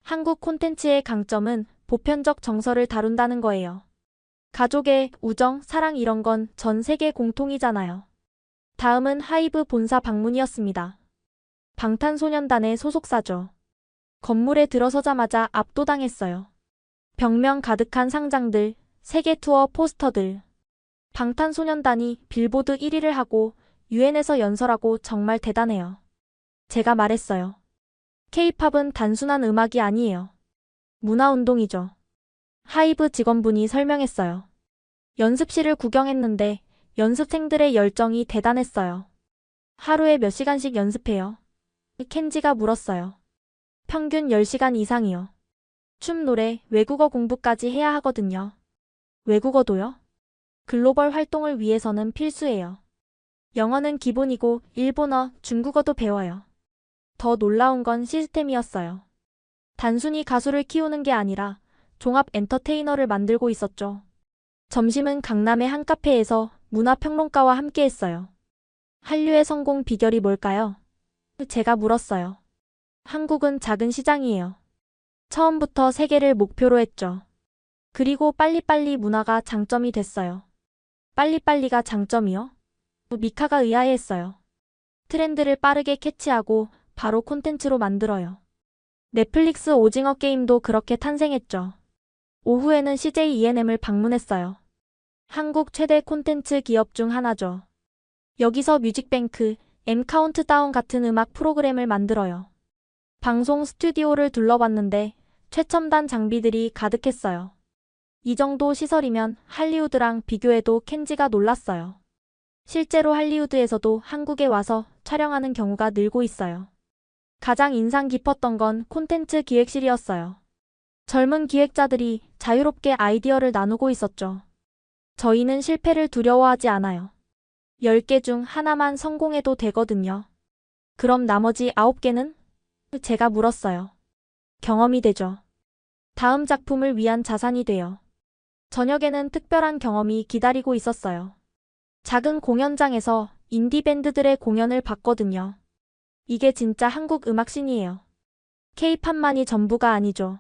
A: 한국 콘텐츠의 강점은 보편적 정서를 다룬다는 거예요. 가족의 우정, 사랑 이런 건 전 세계 공통이잖아요. 다음은 하이브 본사 방문이었습니다. 방탄소년단의 소속사죠. 건물에 들어서자마자 압도당했어요. 벽면 가득한 상장들, 세계 투어 포스터들. 방탄소년단이 빌보드 1위를 하고 유엔에서 연설하고 정말 대단해요. 제가 말했어요. K-팝은 단순한 음악이 아니에요. 문화운동이죠. 하이브 직원분이 설명했어요. 연습실을 구경했는데 연습생들의 열정이 대단했어요. 하루에 몇 시간씩 연습해요? 켄지가 물었어요. 평균 10시간 이상이요. 춤, 노래, 외국어 공부까지 해야 하거든요. 외국어도요? 글로벌 활동을 위해서는 필수예요. 영어는 기본이고 일본어, 중국어도 배워요. 더 놀라운 건 시스템이었어요. 단순히 가수를 키우는 게 아니라 종합 엔터테이너를 만들고 있었죠. 점심은 강남의 한 카페에서 문화평론가와 함께 했어요. 한류의 성공 비결이 뭘까요? 제가 물었어요. 한국은 작은 시장이에요. 처음부터 세계를 목표로 했죠. 그리고 빨리빨리 문화가 장점이 됐어요. 빨리빨리가 장점이요? 미카가 의아해했어요. 트렌드를 빠르게 캐치하고 바로 콘텐츠로 만들어요. 넷플릭스 오징어 게임도 그렇게 탄생했죠. 오후에는 CJ ENM을 방문했어요. 한국 최대 콘텐츠 기업 중 하나죠. 여기서 뮤직뱅크, M 카운트다운 같은 음악 프로그램을 만들어요. 방송 스튜디오를 둘러봤는데 최첨단 장비들이 가득했어요. 이 정도 시설이면 할리우드랑 비교해도 켄지가 놀랐어요. 실제로 할리우드에서도 한국에 와서 촬영하는 경우가 늘고 있어요. 가장 인상 깊었던 건 콘텐츠 기획실이었어요. 젊은 기획자들이 자유롭게 아이디어를 나누고 있었죠. 저희는 실패를 두려워하지 않아요. 10개 중 하나만 성공해도 되거든요. 그럼 나머지 9개는? 제가 물었어요. 경험이 되죠. 다음 작품을 위한 자산이 돼요. 저녁에는 특별한 경험이 기다리고 있었어요. 작은 공연장에서 인디밴드들의 공연을 봤거든요. 이게 진짜 한국 음악씬이에요. K-팝만이 전부가 아니죠.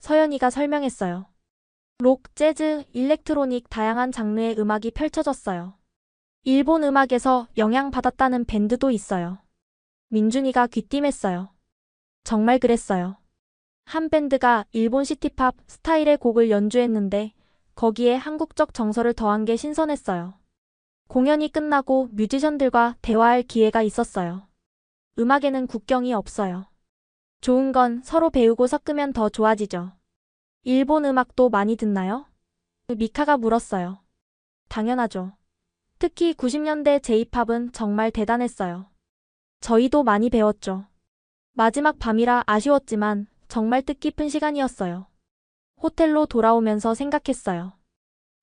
A: 서연이가 설명했어요. 록, 재즈, 일렉트로닉 다양한 장르의 음악이 펼쳐졌어요. 일본 음악에서 영향받았다는 밴드도 있어요. 민준이가 귀띔했어요. 정말 그랬어요. 한 밴드가 일본 시티팝 스타일의 곡을 연주했는데 거기에 한국적 정서를 더한 게 신선했어요. 공연이 끝나고 뮤지션들과 대화할 기회가 있었어요. 음악에는 국경이 없어요. 좋은 건 서로 배우고 섞으면 더 좋아지죠. 일본 음악도 많이 듣나요? 미카가 물었어요. 당연하죠. 특히 90년대 J-팝은 정말 대단했어요. 저희도 많이 배웠죠. 마지막 밤이라 아쉬웠지만 정말 뜻깊은 시간이었어요. 호텔로 돌아오면서 생각했어요.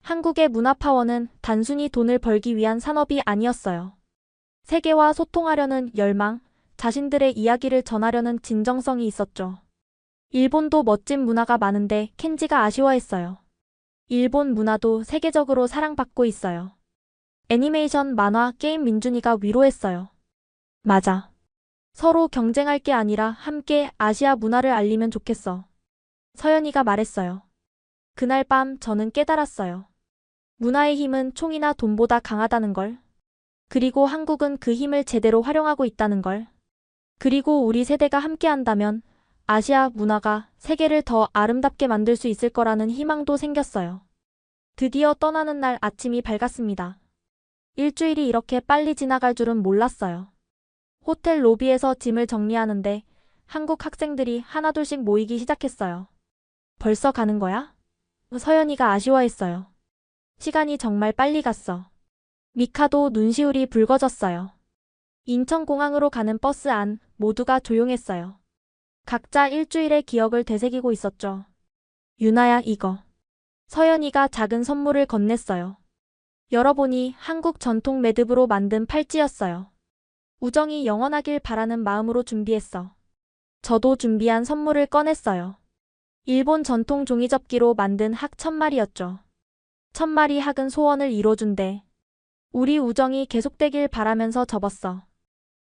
A: 한국의 문화 파워는 단순히 돈을 벌기 위한 산업이 아니었어요. 세계와 소통하려는 열망, 자신들의 이야기를 전하려는 진정성이 있었죠. 일본도 멋진 문화가 많은데 켄지가 아쉬워했어요. 일본 문화도 세계적으로 사랑받고 있어요. 애니메이션, 만화, 게임 민준이가 위로했어요. 맞아. 서로 경쟁할 게 아니라 함께 아시아 문화를 알리면 좋겠어. 서연이가 말했어요. 그날 밤 저는 깨달았어요. 문화의 힘은 총이나 돈보다 강하다는 걸. 그리고 한국은 그 힘을 제대로 활용하고 있다는 걸. 그리고 우리 세대가 함께 한다면 아시아 문화가 세계를 더 아름답게 만들 수 있을 거라는 희망도 생겼어요. 드디어 떠나는 날 아침이 밝았습니다. 일주일이 이렇게 빨리 지나갈 줄은 몰랐어요. 호텔 로비에서 짐을 정리하는데 한국 학생들이 하나둘씩 모이기 시작했어요. 벌써 가는 거야? 서연이가 아쉬워했어요. 시간이 정말 빨리 갔어. 미카도 눈시울이 붉어졌어요. 인천공항으로 가는 버스 안 모두가 조용했어요. 각자 일주일의 기억을 되새기고 있었죠. 유나야, 이거. 서연이가 작은 선물을 건넸어요. 열어보니 한국 전통 매듭으로 만든 팔찌였어요. 우정이 영원하길 바라는 마음으로 준비했어. 저도 준비한 선물을 꺼냈어요. 일본 전통 종이접기로 만든 학 1000마리였죠. 1000마리 학은 소원을 이뤄준대. 우리 우정이 계속되길 바라면서 접었어.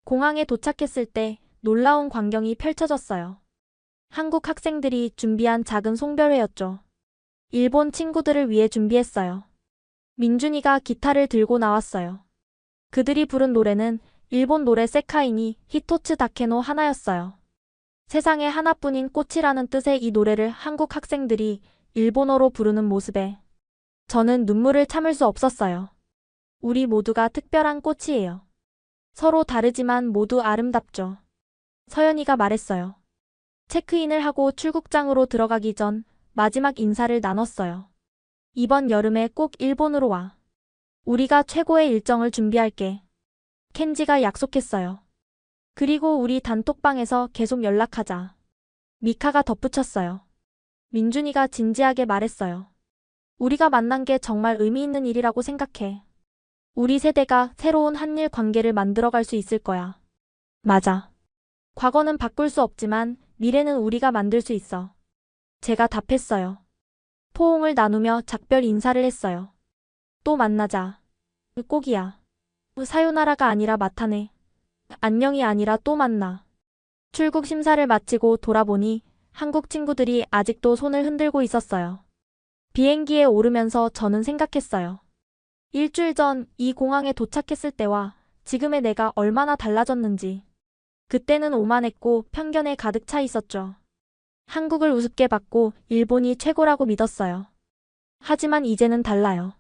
A: 공항에 도착했을 때 놀라운 광경이 펼쳐졌어요. 한국 학생들이 준비한 작은 송별회였죠. 일본 친구들을 위해 준비했어요. 민준이가 기타를 들고 나왔어요. 그들이 부른 노래는 일본 노래 세카이니 히토츠 다케노 하나였어요. 세상에 하나뿐인 꽃이라는 뜻의 이 노래를 한국 학생들이 일본어로 부르는 모습에 저는 눈물을 참을 수 없었어요. 우리 모두가 특별한 꽃이에요. 서로 다르지만 모두 아름답죠. 서연이가 말했어요. 체크인을 하고 출국장으로 들어가기 전 마지막 인사를 나눴어요. 이번 여름에 꼭 일본으로 와. 우리가 최고의 일정을 준비할게. 켄지가 약속했어요. 그리고 우리 단톡방에서 계속 연락하자. 미카가 덧붙였어요. 민준이가 진지하게 말했어요. 우리가 만난 게 정말 의미 있는 일이라고 생각해. 우리 세대가 새로운 한일 관계를 만들어갈 수 있을 거야. 맞아. 과거는 바꿀 수 없지만 미래는 우리가 만들 수 있어. 제가 답했어요. 포옹을 나누며 작별 인사를 했어요. 또 만나자. 꼭이야. 사요나라가 아니라 마타네. 안녕이 아니라 또 만나. 출국 심사를 마치고 돌아보니 한국 친구들이 아직도 손을 흔들고 있었어요. 비행기에 오르면서 저는 생각했어요. 일주일 전 이 공항에 도착했을 때와 지금의 내가 얼마나 달라졌는지. 그때는 오만했고 편견에 가득 차 있었죠. 한국을 우습게 봤고 일본이 최고라고 믿었어요. 하지만 이제는 달라요.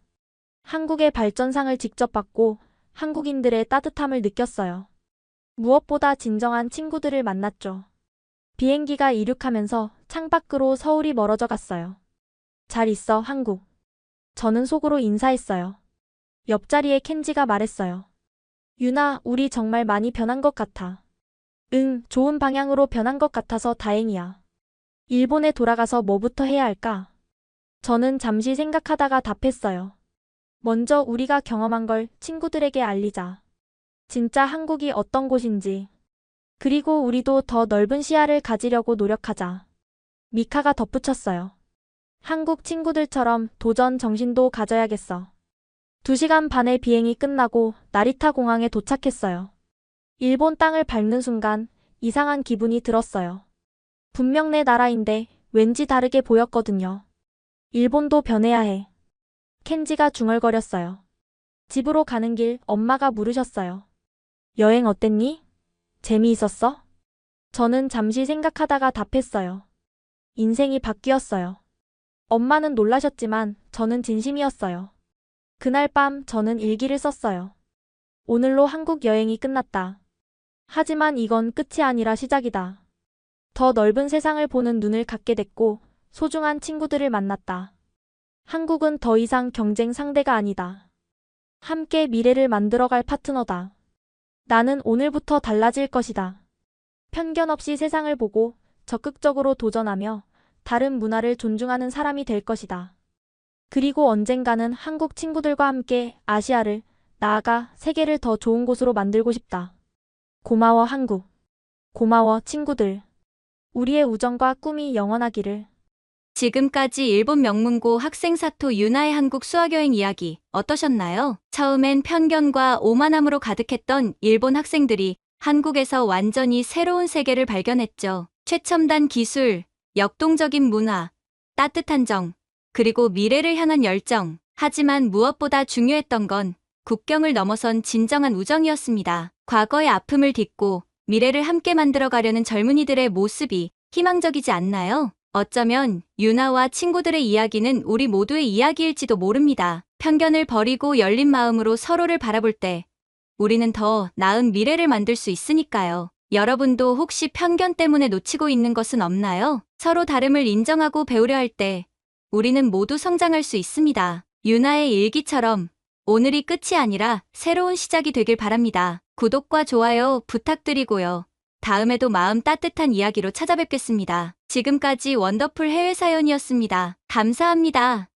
A: 한국의 발전상을 직접 받고 한국인들의 따뜻함을 느꼈어요. 무엇보다 진정한 친구들을 만났죠. 비행기가 이륙하면서 창밖으로 서울이 멀어져 갔어요. 잘 있어, 한국. 저는 속으로 인사했어요. 옆자리에 켄지가 말했어요. 유나, 우리 정말 많이 변한 것 같아. 응, 좋은 방향으로 변한 것 같아서 다행이야. 일본에 돌아가서 뭐부터 해야 할까? 저는 잠시 생각하다가 답했어요. 먼저 우리가 경험한 걸 친구들에게 알리자. 진짜 한국이 어떤 곳인지. 그리고 우리도 더 넓은 시야를 가지려고 노력하자. 미카가 덧붙였어요. 한국 친구들처럼 도전 정신도 가져야겠어. 2시간 반의 비행이 끝나고 나리타 공항에 도착했어요. 일본 땅을 밟는 순간 이상한 기분이 들었어요. 분명 내 나라인데 왠지 다르게 보였거든요. 일본도 변해야 해. 켄지가 중얼거렸어요. 집으로 가는 길 엄마가 물으셨어요. 여행 어땠니? 재미있었어? 저는 잠시 생각하다가 답했어요. 인생이 바뀌었어요. 엄마는 놀라셨지만 저는 진심이었어요. 그날 밤 저는 일기를 썼어요. 오늘로 한국 여행이 끝났다. 하지만 이건 끝이 아니라 시작이다. 더 넓은 세상을 보는 눈을 갖게 됐고 소중한 친구들을 만났다. 한국은 더 이상 경쟁 상대가 아니다. 함께 미래를 만들어갈 파트너다. 나는 오늘부터 달라질 것이다. 편견 없이 세상을 보고 적극적으로 도전하며 다른 문화를 존중하는 사람이 될 것이다. 그리고 언젠가는 한국 친구들과 함께 아시아를, 나아가 세계를 더 좋은 곳으로 만들고 싶다. 고마워 한국. 고마워 친구들. 우리의 우정과 꿈이 영원하기를.
B: 지금까지 일본 명문고 학생 사토 유나의 한국 수학여행 이야기 어떠셨나요? 처음엔 편견과 오만함으로 가득했던 일본 학생들이 한국에서 완전히 새로운 세계를 발견했죠. 최첨단 기술, 역동적인 문화, 따뜻한 정, 그리고 미래를 향한 열정. 하지만 무엇보다 중요했던 건 국경을 넘어선 진정한 우정이었습니다. 과거의 아픔을 딛고 미래를 함께 만들어가려는 젊은이들의 모습이 희망적이지 않나요? 어쩌면 유나와 친구들의 이야기는 우리 모두의 이야기일지도 모릅니다. 편견을 버리고 열린 마음으로 서로를 바라볼 때 우리는 더 나은 미래를 만들 수 있으니까요. 여러분도 혹시 편견 때문에 놓치고 있는 것은 없나요? 서로 다름을 인정하고 배우려 할 때 우리는 모두 성장할 수 있습니다. 유나의 일기처럼 오늘이 끝이 아니라 새로운 시작이 되길 바랍니다. 구독과 좋아요 부탁드리고요. 다음에도 마음 따뜻한 이야기로 찾아뵙겠습니다. 지금까지 원더풀 해외 사연이었습니다. 감사합니다.